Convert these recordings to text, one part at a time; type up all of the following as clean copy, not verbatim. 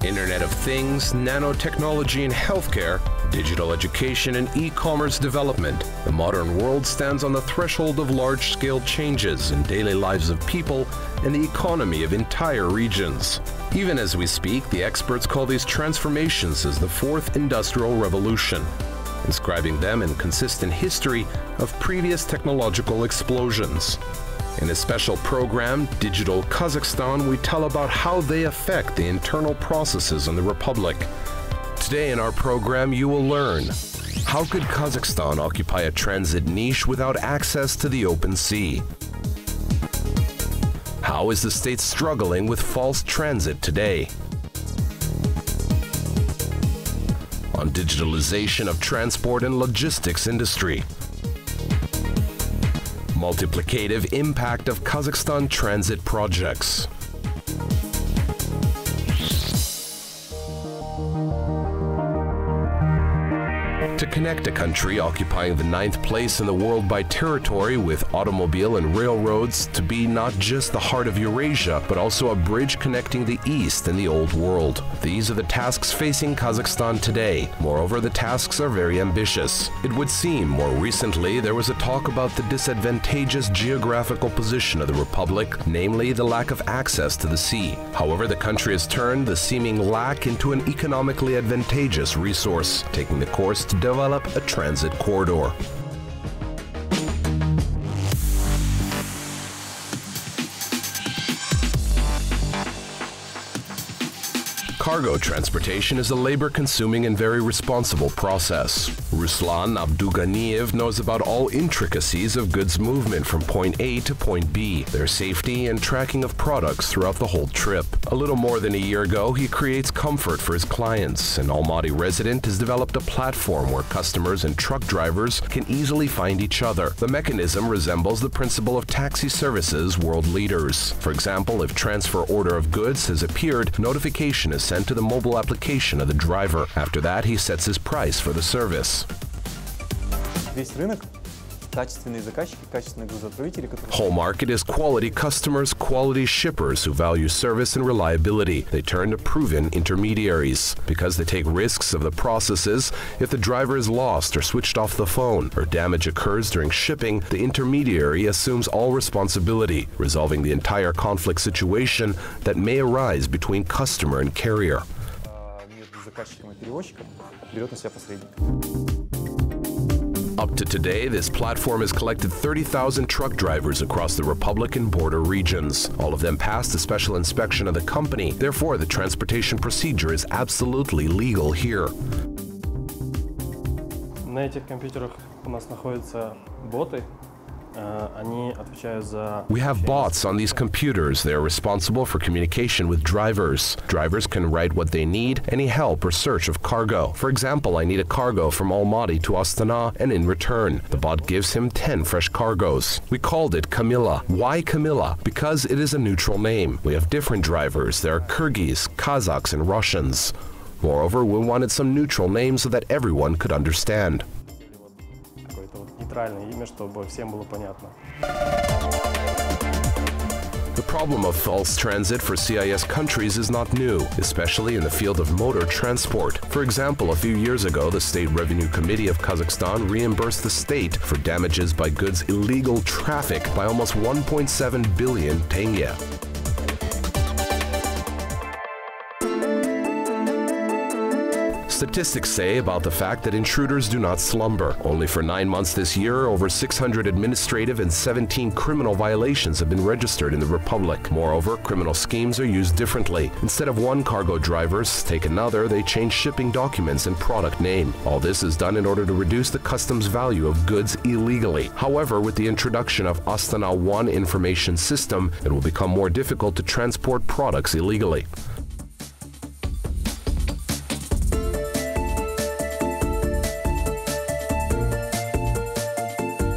Internet of Things, nanotechnology and healthcare, digital education and e-commerce development, the modern world stands on the threshold of large-scale changes in daily lives of people and the economy of entire regions. Even as we speak, the experts call these transformations as the fourth industrial revolution, inscribing them in consistent history of previous technological explosions. In a special program, Digital Kazakhstan, we tell about how they affect the internal processes in the Republic. Today in our program, you will learn: how could Kazakhstan occupy a transit niche without access to the open sea? How is the state struggling with false transit today? On digitalization of transport and logistics industry. Multiplicative impact of Kazakhstan transit projects. To connect a country occupying the 9th place in the world by territory with automobile and railroads to be not just the heart of Eurasia, but also a bridge connecting the East and the Old World. These are the tasks facing Kazakhstan today. Moreover, the tasks are very ambitious. It would seem more recently there was a talk about the disadvantageous geographical position of the Republic, namely the lack of access to the sea. However, the country has turned the seeming lack into an economically advantageous resource, taking the course to develop a transit corridor. Cargo transportation is a labor-consuming and very responsible process. Ruslan Abduganiev knows about all intricacies of goods movement from point A to point B, their safety and tracking of products throughout the whole trip. A little more than a year ago, he creates comfort for his clients. An Almaty resident has developed a platform where customers and truck drivers can easily find each other. The mechanism resembles the principle of taxi services world leaders. For example, if transfer order of goods has appeared, notification is sent to the mobile application of the driver. After that, he sets his price for the service. Whole market is quality customers, quality shippers who value service and reliability. They turn to proven intermediaries. Because they take risks of the processes, if the driver is lost or switched off the phone, or damage occurs during shipping, the intermediary assumes all responsibility, resolving the entire conflict situation that may arise between customer and carrier. Up to today, this platform has collected 30,000 truck drivers across the Republic and border regions. All of them passed a special inspection of the company. Therefore, the transportation procedure is absolutely legal here. На этих компьютерах у нас находятся боты. We have bots on these computers. They are responsible for communication with drivers. Drivers can write what they need, any help or search of cargo. For example, I need a cargo from Almaty to Astana, and in return, the bot gives him 10 fresh cargoes. We called it Kamila. Why Kamila? Because it is a neutral name. We have different drivers. There are Kyrgyz, Kazakhs, and Russians. Moreover, we wanted some neutral names so that everyone could understand. The problem of false transit for CIS countries is not new, especially in the field of motor transport. For example, a few years ago, the State Revenue Committee of Kazakhstan reimbursed the state for damages by goods illegal traffic by almost 1.7 billion tenge. Statistics say about the fact that intruders do not slumber. Only for 9 months this year, over 600 administrative and 17 criminal violations have been registered in the Republic. Moreover, criminal schemes are used differently. Instead of one cargo drivers take another, they change shipping documents and product name. All this is done in order to reduce the customs value of goods illegally. However, with the introduction of Astana One information system, it will become more difficult to transport products illegally.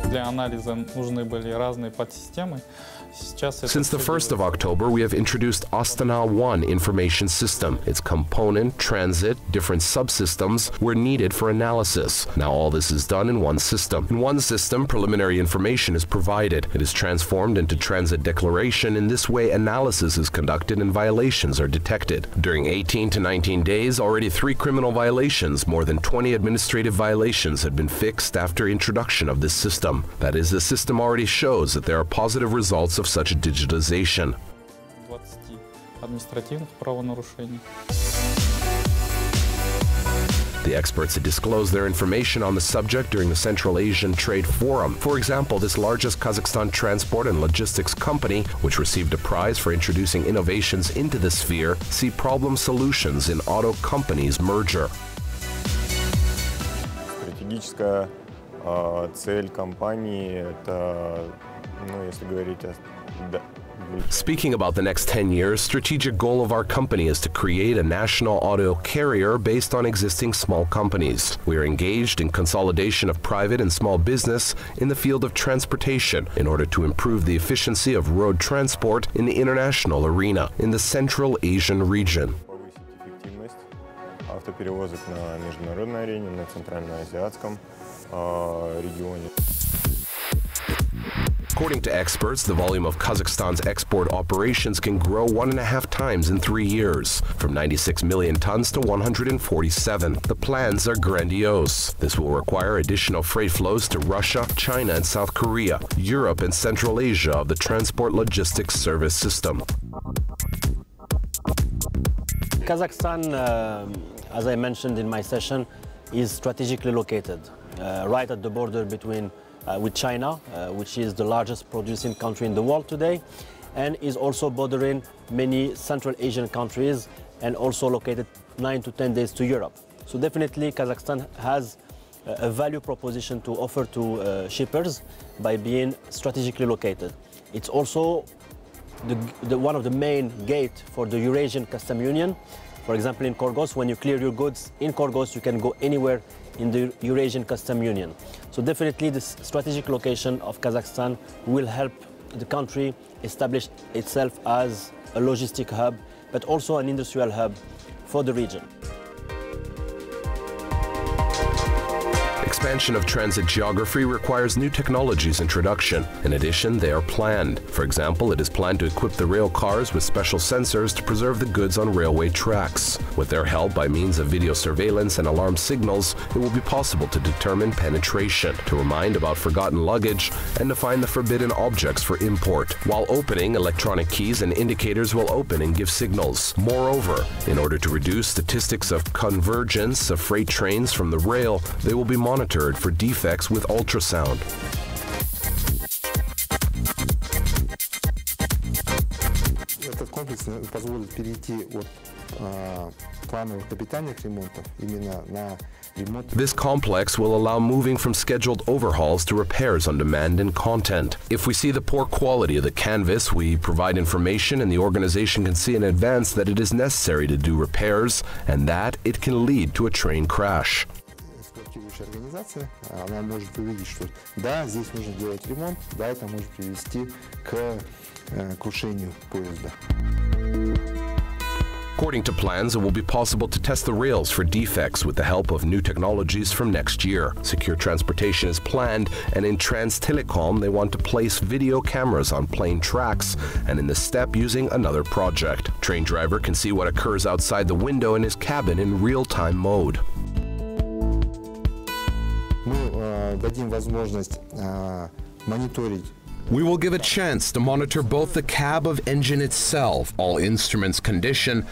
Для анализа нужны были разные подсистемы. Since the 1st of October, we have introduced Astana 1 information system. Its component, transit, different subsystems were needed for analysis. Now all this is done in one system. In one system, preliminary information is provided. It is transformed into transit declaration. In this way, analysis is conducted and violations are detected. During 18 to 19 days, already 3 criminal violations, more than 20 administrative violations had been fixed after introduction of this system. That is, the system already shows that there are positive results of such digitalization. 20 административных правонарушений. The experts had disclosed their information on the subject during the Central Asian Trade Forum. For example, this largest Kazakhstan transport and logistics company, which received a prize for introducing innovations into the sphere, see problem solutions in auto companies' merger. Стратегическая цель компании – это, если говорить о Speaking about the next 10 years, strategic goal of our company is to create a national auto carrier based on existing small companies. We are engaged in consolidation of private and small business in the field of transportation in order to improve the efficiency of road transport in the international arena in the Central Asian region. Повысить эффективность автоперевозок на международной арене, на центральноазиатском регионе. According to experts, the volume of Kazakhstan's export operations can grow 1.5 times in 3 years, from 96 million tons to 147. The plans are grandiose. This will require additional freight flows to Russia, China, and South Korea, Europe, and Central Asia of the transport logistics service system. Kazakhstan, as I mentioned in my session, is strategically located right at the border between with China, which is the largest producing country in the world today, and is also bordering many Central Asian countries and also located 9 to 10 days to Europe. So definitely Kazakhstan has a value proposition to offer to shippers by being strategically located. It's also one of the main gates for the Eurasian Custom Union. For example, in Kyrgyz, when you clear your goods in Kyrgyz, you can go anywhere in the Eurasian Custom Union. So definitely this strategic location of Kazakhstan will help the country establish itself as a logistic hub, but also an industrial hub for the region. Expansion of transit geography requires new technologies introduction. In addition, they are planned. For example, it is planned to equip the rail cars with special sensors to preserve the goods on railway tracks. With their help, by means of video surveillance and alarm signals, it will be possible to determine penetration, to remind about forgotten luggage, and to find the forbidden objects for import. While opening, electronic keys and indicators will open and give signals. Moreover, in order to reduce statistics of convergence of freight trains from the rail, they will be monitored for defects with ultrasound. Этот комплекс позволит перейти от плановых капитальных ремонтов именно на ремонт. This complex will allow moving from scheduled overhauls to repairs on demand and content. If we see the poor quality of the canvas, we provide information and the organization can see in advance that it is necessary to do repairs and that it can lead to a train crash. Организация, она может увидеть, что да, здесь нужно делать ремонт, да, это может привести к крушению поезда. According to plans, it will be possible to test the rails for defects with the help of new technologies from next year. Secure transportation is planned, and in Trans-Telecom, they want to place video cameras on plane tracks, and in this step using another project. Train driver can see what occurs outside the window in his cabin in real-time mode. Мы дадим возможность мониторить. We will give a chance to monitor both the cab of engine itself, all instruments condition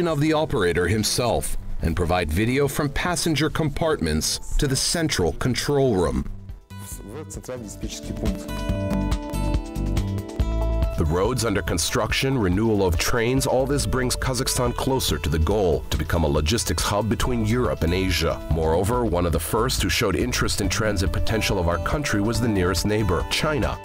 of the operator himself, and provide video from passenger compartments to the central control room. В центральный диспетчерский пункт. The roads under construction, renewal of trains, all this brings Kazakhstan closer to the goal, to become a logistics hub between Europe and Asia. Moreover, one of the first who showed interest in transit potential of our country was the nearest neighbor, China.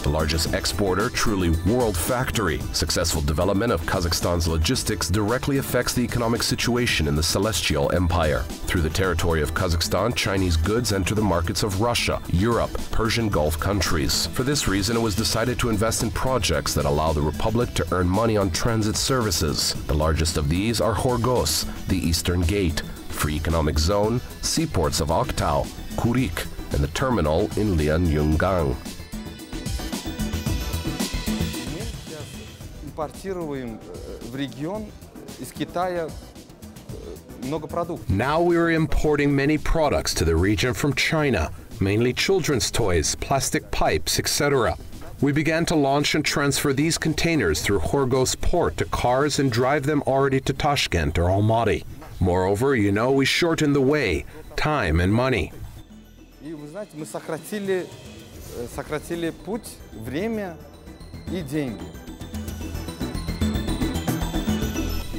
The largest exporter, truly world factory. Successful development of Kazakhstan's logistics directly affects the economic situation in the Celestial Empire. Through the territory of Kazakhstan, Chinese goods enter the markets of Russia, Europe, Persian Gulf countries. For this reason, it was decided to invest in projects that allow the Republic to earn money on transit services. The largest of these are Khorgos, the Eastern Gate, Free Economic Zone, seaports of Aktau, Kurik, and the terminal in Lianyungang. Now we are importing many products to the region from China, mainly children's toys, plastic pipes, etc. We began to launch and transfer these containers through Khorgos port to cars and drive them already to Tashkent or Almaty. Moreover, we shortened the way, time and money. Мы сократили путь, время и деньги.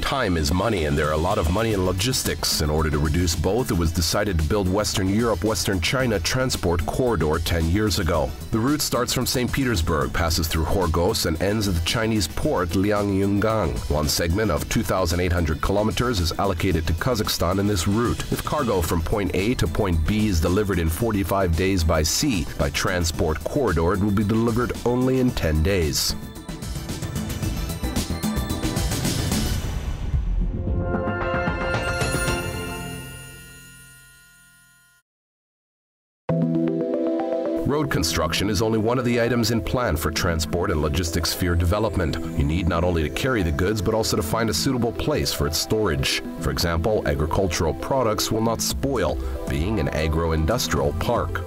Time is money, and there are a lot of money in logistics. In order to reduce both, it was decided to build Western Europe, Western China transport corridor 10 years ago. The route starts from St. Petersburg, passes through Khorgos, and ends at the Chinese port Lianyungang. One segment of 2,800 kilometers is allocated to Kazakhstan in this route. If cargo from point A to point B is delivered in 45 days by sea, by transport corridor, it will be delivered only in 10 days. Road construction is only one of the items in plan for transport and logistics sphere development. You need not only to carry the goods, but also to find a suitable place for its storage. For example, agricultural products will not spoil, being an agro-industrial park.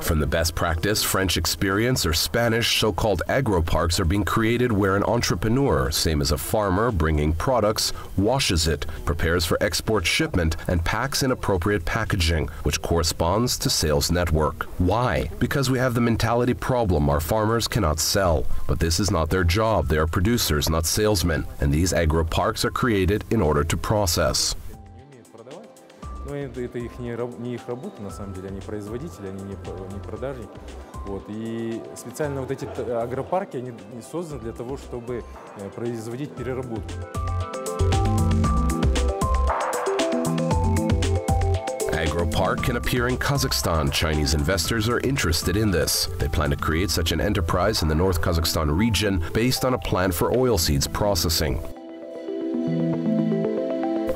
From the best practice, French experience, or Spanish, so-called agroparks are being created where an entrepreneur, same as a farmer bringing products, washes it, prepares for export shipment, and packs in appropriate packaging, which corresponds to sales network. Why? Because we have the mentality problem. Our farmers cannot sell. But this is not their job. They are producers, not salesmen. And these agroparks are created in order to process. Но это не их работа, на самом деле, они производители, они не продажники. И специально эти агропарки, они созданы для того, чтобы производить переработку. Agropark can appear in Kazakhstan. Chinese investors are interested in this. They plan to create such an enterprise in the North Kazakhstan region based on a plan for oilseeds processing.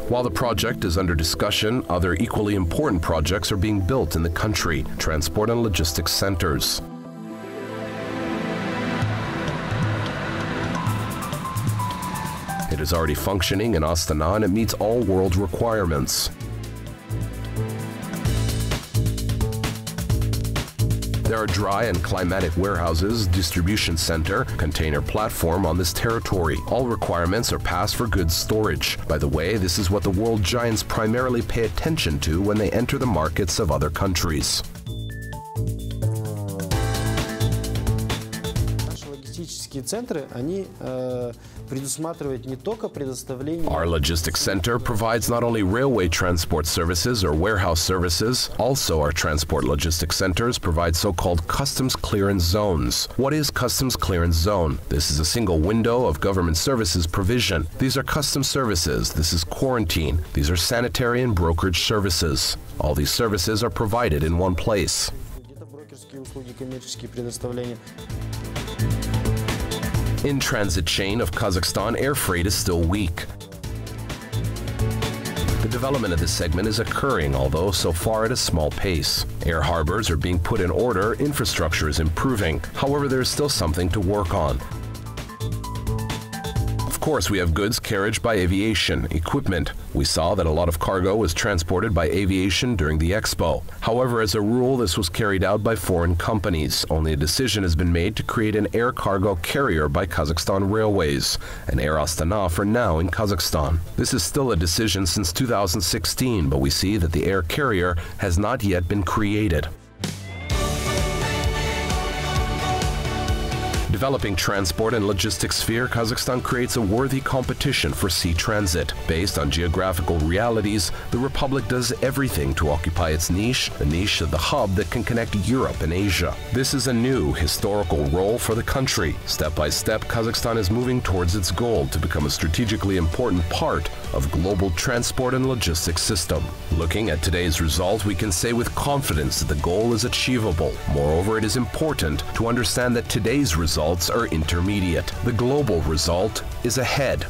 While the project is under discussion, other equally important projects are being built in the country, transport and logistics centers. It is already functioning in Astana and it meets all world requirements. There are dry and climatic warehouses, distribution center, container platform on this territory. All requirements are passed for goods storage. By the way, this is what the world giants primarily pay attention to when they enter the markets of other countries. Our logistics center provides not only railway transport services or warehouse services, also our transport logistics centers provide so-called customs clearance zones. What is customs clearance zone? This is a single window of government services provision. These are customs services. This is quarantine. These are sanitary and brokerage services. All these services are provided in one place. In-transit chain of Kazakhstan, air freight is still weak. The development of this segment is occurring, although so far at a small pace. Air harbors are being put in order, infrastructure is improving. However, there is still something to work on. Of course, we have goods carriage by aviation, equipment. We saw that a lot of cargo was transported by aviation during the expo. However, as a rule, this was carried out by foreign companies. Only a decision has been made to create an air cargo carrier by Kazakhstan Railways, an Air Astana for now in Kazakhstan. This is still a decision since 2016, but we see that the air carrier has not yet been created. Developing transport and logistics sphere, Kazakhstan creates a worthy competition for sea transit. Based on geographical realities, the Republic does everything to occupy its niche, the niche of the hub that can connect Europe and Asia. This is a new historical role for the country. Step by step, Kazakhstan is moving towards its goal to become a strategically important part of global transport and logistics system. Looking at today's result, we can say with confidence that the goal is achievable. Moreover, it is important to understand that today's results are intermediate. The global result is ahead.